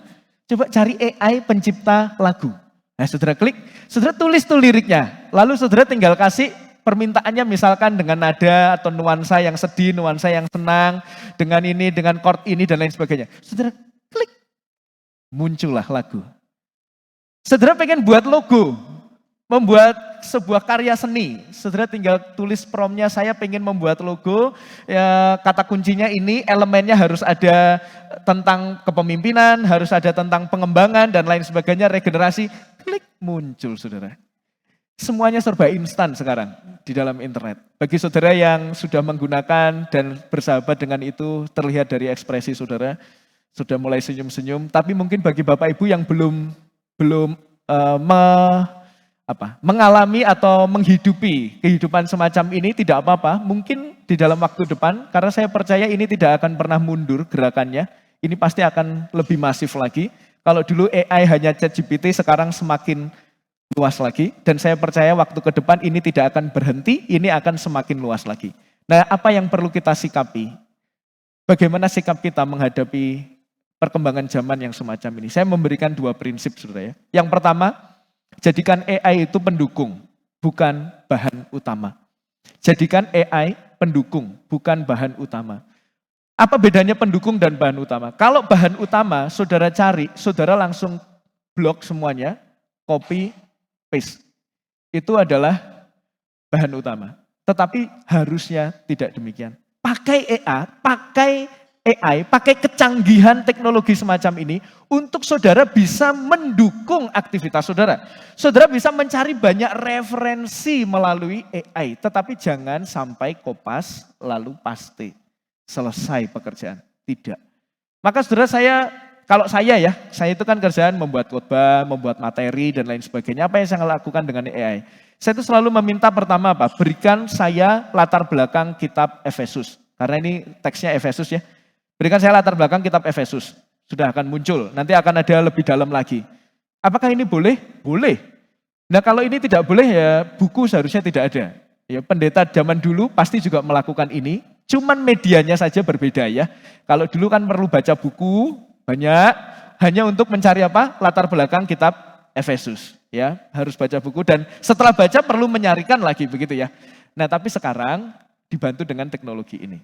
Coba cari AI pencipta lagu. Nah saudara klik, saudara tulis tuh liriknya. Lalu saudara tinggal kasih permintaannya misalkan dengan nada atau nuansa yang sedih, nuansa yang senang, dengan ini, dengan chord ini dan lain sebagainya. Saudara klik, muncullah lagu. Saudara pengen buat logo, membuat sebuah karya seni, saudara tinggal tulis promptnya, saya pengen membuat logo, ya, kata kuncinya ini, elemennya harus ada tentang kepemimpinan, harus ada tentang pengembangan dan lain sebagainya, regenerasi, klik muncul saudara. Semuanya serba instan sekarang di dalam internet. Bagi saudara yang sudah menggunakan dan bersahabat dengan itu, terlihat dari ekspresi saudara, sudah mulai senyum-senyum, tapi mungkin bagi Bapak Ibu yang belum mengalami atau menghidupi kehidupan semacam ini tidak apa-apa, mungkin di dalam waktu depan, karena saya percaya ini tidak akan pernah mundur gerakannya, ini pasti akan lebih masif lagi. Kalau dulu AI hanya ChatGPT, sekarang semakin luas lagi, dan saya percaya waktu ke depan ini tidak akan berhenti, ini akan semakin luas lagi. Nah, apa yang perlu kita sikapi? Bagaimana sikap kita menghadapi perkembangan zaman yang semacam ini? Saya memberikan 2 prinsip saudara ya. Yang pertama, jadikan AI itu pendukung, bukan bahan utama. Jadikan AI pendukung, bukan bahan utama. Apa bedanya pendukung dan bahan utama? Kalau bahan utama, saudara cari, saudara langsung blok semuanya, copy, paste. Itu adalah bahan utama. Tetapi harusnya tidak demikian. Pakai AI, pakai kecanggihan teknologi semacam ini untuk saudara bisa mendukung aktivitas saudara. Saudara bisa mencari banyak referensi melalui AI, tetapi jangan sampai kopas lalu paste. Selesai pekerjaan. Tidak. Maka saudara kalau saya itu kan kerjaan membuat khotbah, membuat materi dan lain sebagainya. Apa yang saya lakukan dengan AI? Saya itu selalu meminta pertama apa? Berikan saya latar belakang kitab Efesus. Karena ini teksnya Efesus ya. Berikan saya latar belakang kitab Efesus. Sudah akan muncul, nanti akan ada lebih dalam lagi. Apakah ini boleh? Boleh. Nah kalau ini tidak boleh ya buku seharusnya tidak ada. Ya pendeta zaman dulu pasti juga melakukan ini, cuman medianya saja berbeda ya. Kalau dulu kan perlu baca buku banyak, hanya untuk mencari apa? Latar belakang kitab Efesus. Ya harus baca buku dan setelah baca perlu menyarikan lagi begitu ya. Nah tapi sekarang dibantu dengan teknologi ini.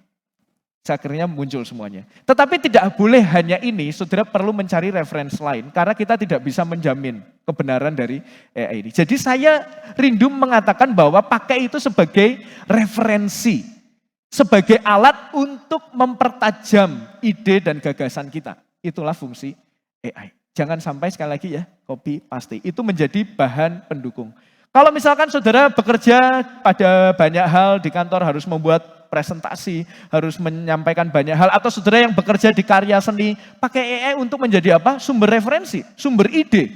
Akhirnya muncul semuanya. Tetapi tidak boleh hanya ini, saudara perlu mencari referensi lain. Karena kita tidak bisa menjamin kebenaran dari AI ini. Jadi saya rindu mengatakan bahwa pakai itu sebagai referensi. Sebagai alat untuk mempertajam ide dan gagasan kita. Itulah fungsi AI. Jangan sampai sekali lagi ya, copy paste. Itu menjadi bahan pendukung. Kalau misalkan saudara bekerja pada banyak hal di kantor harus membuat presentasi, harus menyampaikan banyak hal, atau saudara yang bekerja di karya seni, pakai AI untuk menjadi apa? Sumber referensi, sumber ide.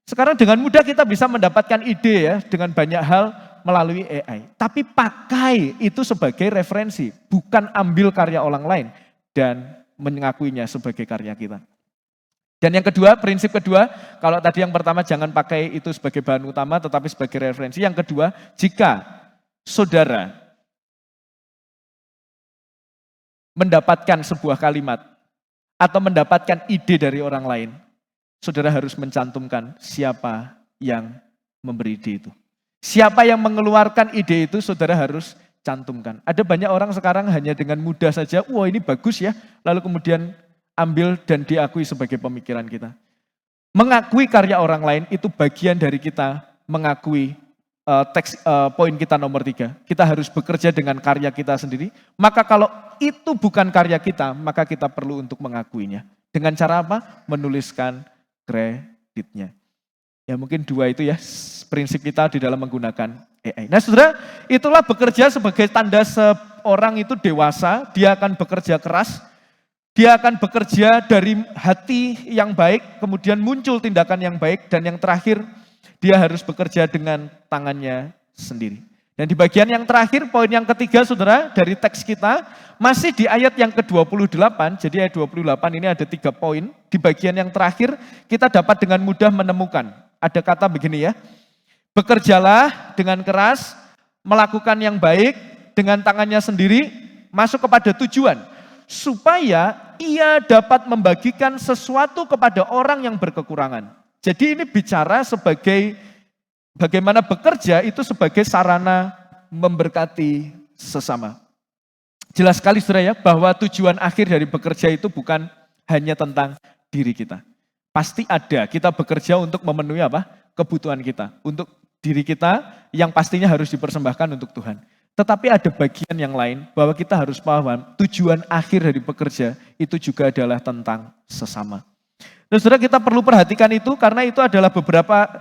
Sekarang dengan mudah kita bisa mendapatkan ide ya dengan banyak hal melalui AI. Tapi pakai itu sebagai referensi, bukan ambil karya orang lain dan mengakuinya sebagai karya kita. Dan yang kedua, prinsip kedua, kalau tadi yang pertama jangan pakai itu sebagai bahan utama tetapi sebagai referensi. Yang kedua, jika saudara mendapatkan sebuah kalimat atau mendapatkan ide dari orang lain, saudara harus mencantumkan siapa yang memberi ide itu. Siapa yang mengeluarkan ide itu, saudara harus cantumkan. Ada banyak orang sekarang hanya dengan mudah saja, wah ini bagus ya, lalu kemudian ambil dan diakui sebagai pemikiran kita. Mengakui karya orang lain itu bagian dari kita mengakui poin kita nomor 3. Kita harus bekerja dengan karya kita sendiri. Maka kalau itu bukan karya kita, maka kita perlu untuk mengakuinya. Dengan cara apa? Menuliskan kreditnya. Ya mungkin 2 itu ya prinsip kita di dalam menggunakan AI. Nah saudara, itulah bekerja sebagai tanda seorang itu dewasa, dia akan bekerja keras, dia akan bekerja dari hati yang baik, kemudian muncul tindakan yang baik, dan yang terakhir, dia harus bekerja dengan tangannya sendiri. Dan di bagian yang terakhir, poin yang ketiga saudara, dari teks kita, masih di ayat yang ke-28, jadi ayat 28 ini ada 3 poin. Di bagian yang terakhir, kita dapat dengan mudah menemukan. Ada kata begini ya, bekerjalah dengan keras, melakukan yang baik, dengan tangannya sendiri, masuk kepada tujuan. Supaya ia dapat membagikan sesuatu kepada orang yang berkekurangan. Jadi ini bicara sebagai bagaimana bekerja itu sebagai sarana memberkati sesama. Jelas sekali saudara ya, bahwa tujuan akhir dari bekerja itu bukan hanya tentang diri kita. Pasti ada, kita bekerja untuk memenuhi apa? Kebutuhan kita. Untuk diri kita yang pastinya harus dipersembahkan untuk Tuhan. Tetapi ada bagian yang lain bahwa kita harus paham tujuan akhir dari bekerja itu juga adalah tentang sesama. Dan saudara kita perlu perhatikan itu karena itu adalah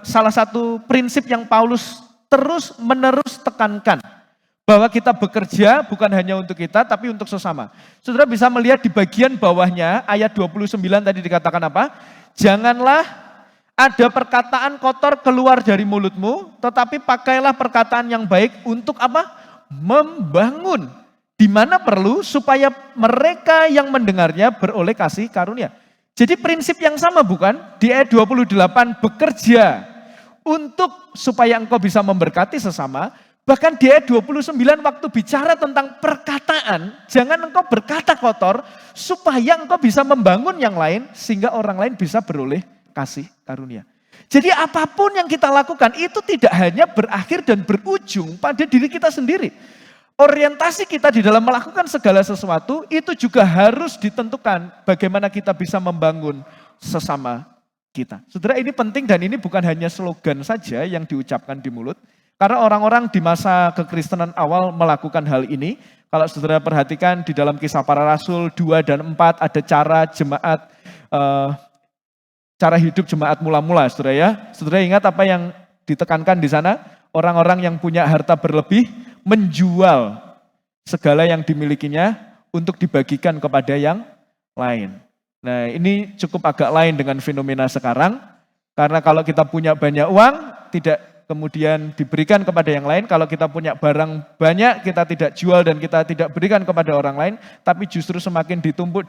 salah satu prinsip yang Paulus terus menerus tekankan. Bahwa kita bekerja bukan hanya untuk kita tapi untuk sesama. Saudara bisa melihat di bagian bawahnya ayat 29 tadi dikatakan apa? Janganlah ada perkataan kotor keluar dari mulutmu, tetapi pakailah perkataan yang baik untuk apa? Membangun. Di mana perlu supaya mereka yang mendengarnya beroleh kasih karunia. Jadi prinsip yang sama bukan? Di ayat 28 bekerja untuk supaya engkau bisa memberkati sesama. Bahkan di ayat 29 waktu bicara tentang perkataan, jangan engkau berkata kotor supaya engkau bisa membangun yang lain sehingga orang lain bisa beroleh kasih karunia. Jadi apapun yang kita lakukan itu tidak hanya berakhir dan berujung pada diri kita sendiri. Orientasi kita di dalam melakukan segala sesuatu itu juga harus ditentukan bagaimana kita bisa membangun sesama kita. Saudara ini penting dan ini bukan hanya slogan saja yang diucapkan di mulut. Karena orang-orang di masa kekristenan awal melakukan hal ini. Kalau saudara perhatikan di dalam Kisah Para Rasul 2 dan 4 ada cara hidup jemaat mula-mula, saudara ya. Saudara ingat apa yang ditekankan di sana? Orang-orang yang punya harta berlebih menjual segala yang dimilikinya untuk dibagikan kepada yang lain. Nah ini cukup agak lain dengan fenomena sekarang. Karena kalau kita punya banyak uang, tidak kemudian diberikan kepada yang lain. Kalau kita punya barang banyak, kita tidak jual dan kita tidak berikan kepada orang lain, tapi justru semakin ditumpuk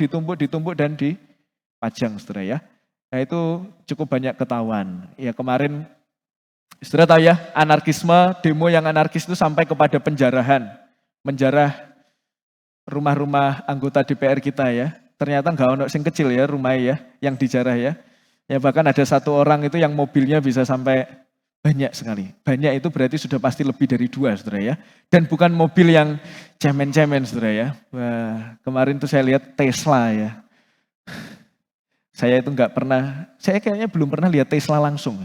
dan dipajang, saudara ya. Nah itu cukup banyak ketahuan. Ya kemarin, saudara tahu ya, anarkisme, demo yang anarkis itu sampai kepada penjarahan. Menjarah rumah-rumah anggota DPR kita ya. Ternyata nggak ono sing kecil ya rumahnya ya, yang dijarah ya. Ya bahkan ada satu orang itu yang mobilnya bisa sampai banyak sekali. Banyak itu berarti sudah pasti lebih dari 2, saudara ya. Dan bukan mobil yang cemen-cemen, saudara ya. Wah, kemarin tuh saya lihat Tesla ya. Saya itu saya kayaknya belum pernah lihat Tesla langsung.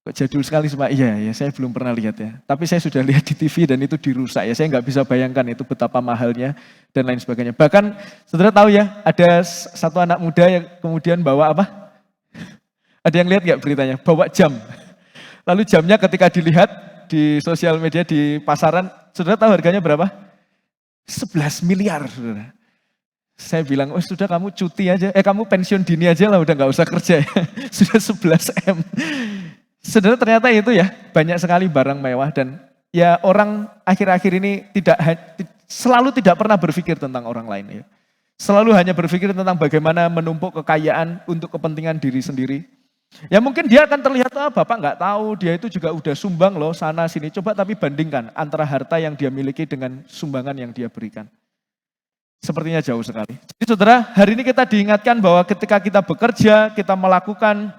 Kok jadul sekali Pak? Iya, saya belum pernah lihat ya. Tapi saya sudah lihat di TV dan itu dirusak ya. Saya nggak bisa bayangkan itu betapa mahalnya dan lain sebagainya. Bahkan, saudara tahu ya, ada satu anak muda yang kemudian bawa apa? Ada yang lihat nggak beritanya? Bawa jam. Lalu jamnya ketika dilihat di sosial media, di pasaran, saudara tahu harganya berapa? 11 miliar, saudara. Saya bilang, oh sudah kamu cuti aja, kamu pensiun dini aja lah, udah gak usah kerja ya. Sudah 11M. Saudara ternyata itu ya, banyak sekali barang mewah dan ya orang akhir-akhir ini selalu tidak pernah berpikir tentang orang lain ya. Selalu hanya berpikir tentang bagaimana menumpuk kekayaan untuk kepentingan diri sendiri. Ya mungkin dia akan terlihat, Bapak nggak tahu, dia itu juga udah sumbang loh sana sini. Coba tapi bandingkan antara harta yang dia miliki dengan sumbangan yang dia berikan. Sepertinya jauh sekali. Jadi saudara, hari ini kita diingatkan bahwa ketika kita bekerja, kita melakukan,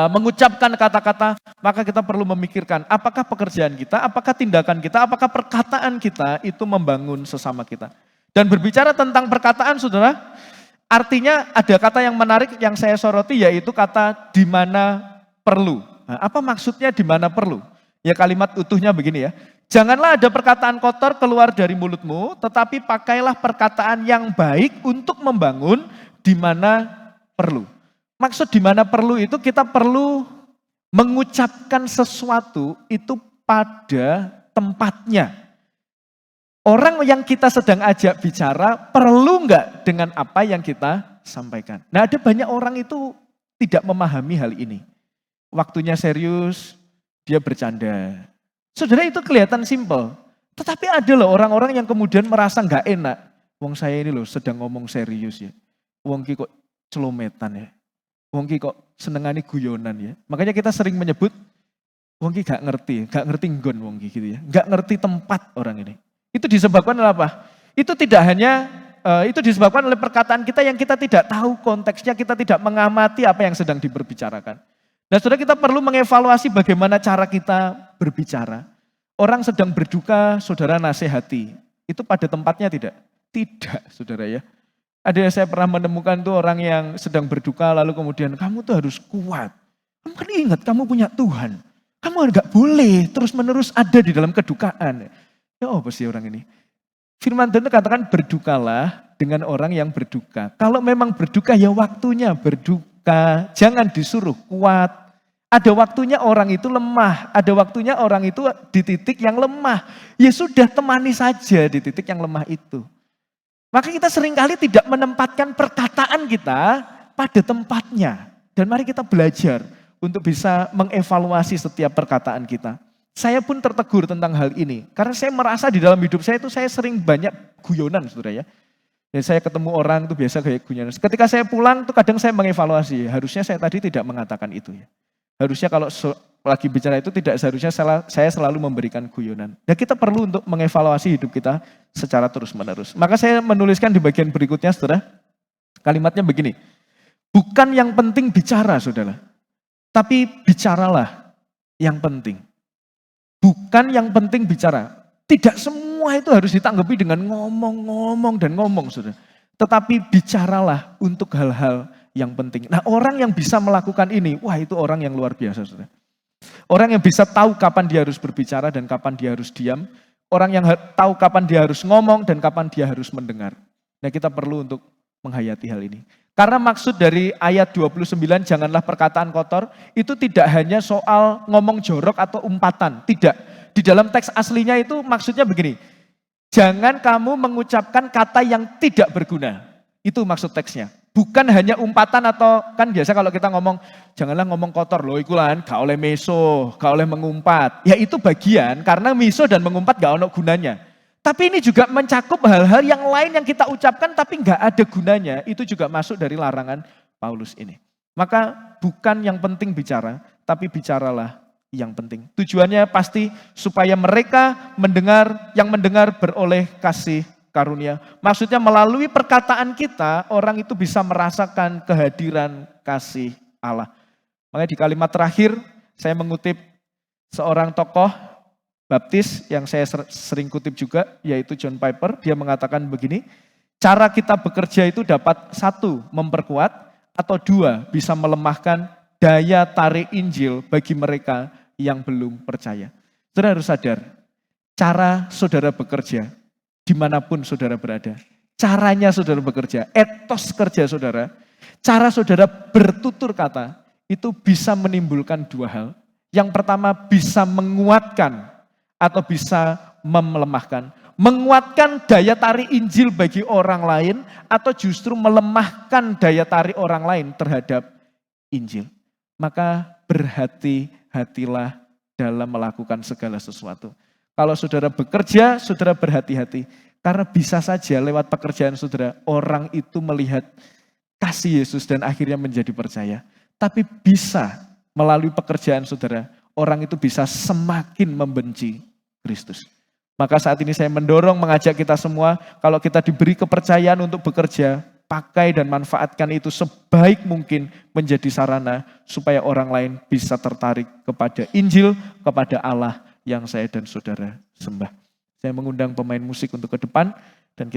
mengucapkan kata-kata, maka kita perlu memikirkan apakah pekerjaan kita, apakah tindakan kita, apakah perkataan kita itu membangun sesama kita. Dan berbicara tentang perkataan saudara, artinya ada kata yang menarik yang saya soroti yaitu kata di mana perlu. Nah, apa maksudnya di mana perlu? Ya kalimat utuhnya begini ya. Janganlah ada perkataan kotor keluar dari mulutmu, tetapi pakailah perkataan yang baik untuk membangun di mana perlu. Maksud di mana perlu itu kita perlu mengucapkan sesuatu itu pada tempatnya. Orang yang kita sedang ajak bicara perlu enggak dengan apa yang kita sampaikan. Nah ada banyak orang itu tidak memahami hal ini. Waktunya serius, dia bercanda. Saudara itu kelihatan simpel. Tetapi ada loh orang-orang yang kemudian merasa enggak enak. Wong saya ini loh sedang ngomong serius ya. Wong ki kok celometan ya. Wong ki kok senengani guyonan ya. Makanya kita sering menyebut wong ki gak ngerti nggon wong ki gitu ya. Gak ngerti tempat orang ini. Itu disebabkan oleh apa? Itu tidak hanya, itu disebabkan oleh perkataan kita yang kita tidak tahu konteksnya, kita tidak mengamati apa yang sedang diberbicarakan. Dan saudara kita perlu mengevaluasi bagaimana cara kita berbicara. Orang sedang berduka, saudara nasihati. Itu pada tempatnya tidak? Tidak, saudara ya. Ada yang saya pernah menemukan tuh orang yang sedang berduka lalu kemudian kamu tuh harus kuat. Kamu kan ingat kamu punya Tuhan. Kamu enggak boleh terus-menerus ada di dalam kedukaan. Ya apa sih orang ini? Firman Tuhan katakan berdukalah dengan orang yang berduka. Kalau memang berduka ya waktunya berduka. Jangan disuruh kuat. Ada waktunya orang itu lemah. Ada waktunya orang itu di titik yang lemah. Ya sudah temani saja di titik yang lemah itu. Maka kita seringkali tidak menempatkan perkataan kita pada tempatnya. Dan mari kita belajar untuk bisa mengevaluasi setiap perkataan kita. Saya pun tertegur tentang hal ini. Karena saya merasa di dalam hidup saya itu saya sering banyak guyonan saudara ya. Dan saya ketemu orang itu biasa kayak guyonan. Ketika saya pulang tuh kadang saya mengevaluasi. Harusnya saya tadi tidak mengatakan itu ya. Harusnya kalau lagi bicara itu tidak seharusnya saya selalu memberikan guyonan. Dan kita perlu untuk mengevaluasi hidup kita secara terus-menerus. Maka saya menuliskan di bagian berikutnya saudara. Kalimatnya begini. Bukan yang penting bicara saudara. Tapi bicaralah yang penting. Bukan yang penting bicara. Tidak semua itu harus ditanggapi dengan ngomong saudara. Tetapi bicaralah untuk hal-hal yang penting. Nah orang yang bisa melakukan ini, wah itu orang yang luar biasa saudara. Orang yang bisa tahu kapan dia harus berbicara dan kapan dia harus diam. Orang yang tahu kapan dia harus ngomong dan kapan dia harus mendengar. Nah kita perlu untuk menghayati hal ini. Karena maksud dari ayat 29, janganlah perkataan kotor, itu tidak hanya soal ngomong jorok atau umpatan. Tidak. Di dalam teks aslinya itu maksudnya begini. Jangan kamu mengucapkan kata yang tidak berguna. Itu maksud teksnya. Bukan hanya umpatan atau, kan biasa kalau kita ngomong, janganlah ngomong kotor. Loh itu kan, gak oleh meso, gak oleh mengumpat. Ya itu bagian, karena meso dan mengumpat gak ada gunanya. Tapi ini juga mencakup hal-hal yang lain yang kita ucapkan tapi nggak ada gunanya. Itu juga masuk dari larangan Paulus ini. Maka bukan yang penting bicara, tapi bicaralah yang penting. Tujuannya pasti supaya mereka yang mendengar beroleh kasih karunia. Maksudnya melalui perkataan kita, orang itu bisa merasakan kehadiran kasih Allah. Makanya di kalimat terakhir, saya mengutip seorang tokoh Baptis yang saya sering kutip juga, yaitu John Piper. Dia mengatakan begini, cara kita bekerja itu dapat 1, memperkuat, atau 2, bisa melemahkan daya tarik Injil bagi mereka yang belum percaya. Saudara harus sadar, cara saudara bekerja, dimanapun saudara berada, caranya saudara bekerja, etos kerja saudara, cara saudara bertutur kata, itu bisa menimbulkan 2 hal. Yang pertama bisa menguatkan, atau bisa melemahkan. menguatkan daya tarik Injil bagi orang lain atau justru melemahkan daya tarik orang lain terhadap Injil. Maka berhati-hatilah dalam melakukan segala sesuatu. Kalau saudara bekerja, saudara berhati-hati. Karena bisa saja lewat pekerjaan saudara, orang itu melihat kasih Yesus dan akhirnya menjadi percaya. Tapi bisa melalui pekerjaan saudara, orang itu bisa semakin membenci Kristus. Maka saat ini saya mendorong, mengajak kita semua, kalau kita diberi kepercayaan untuk bekerja, pakai dan manfaatkan itu sebaik mungkin menjadi sarana supaya orang lain bisa tertarik kepada Injil, kepada Allah yang saya dan saudara sembah. Saya mengundang pemain musik untuk ke depan dan kita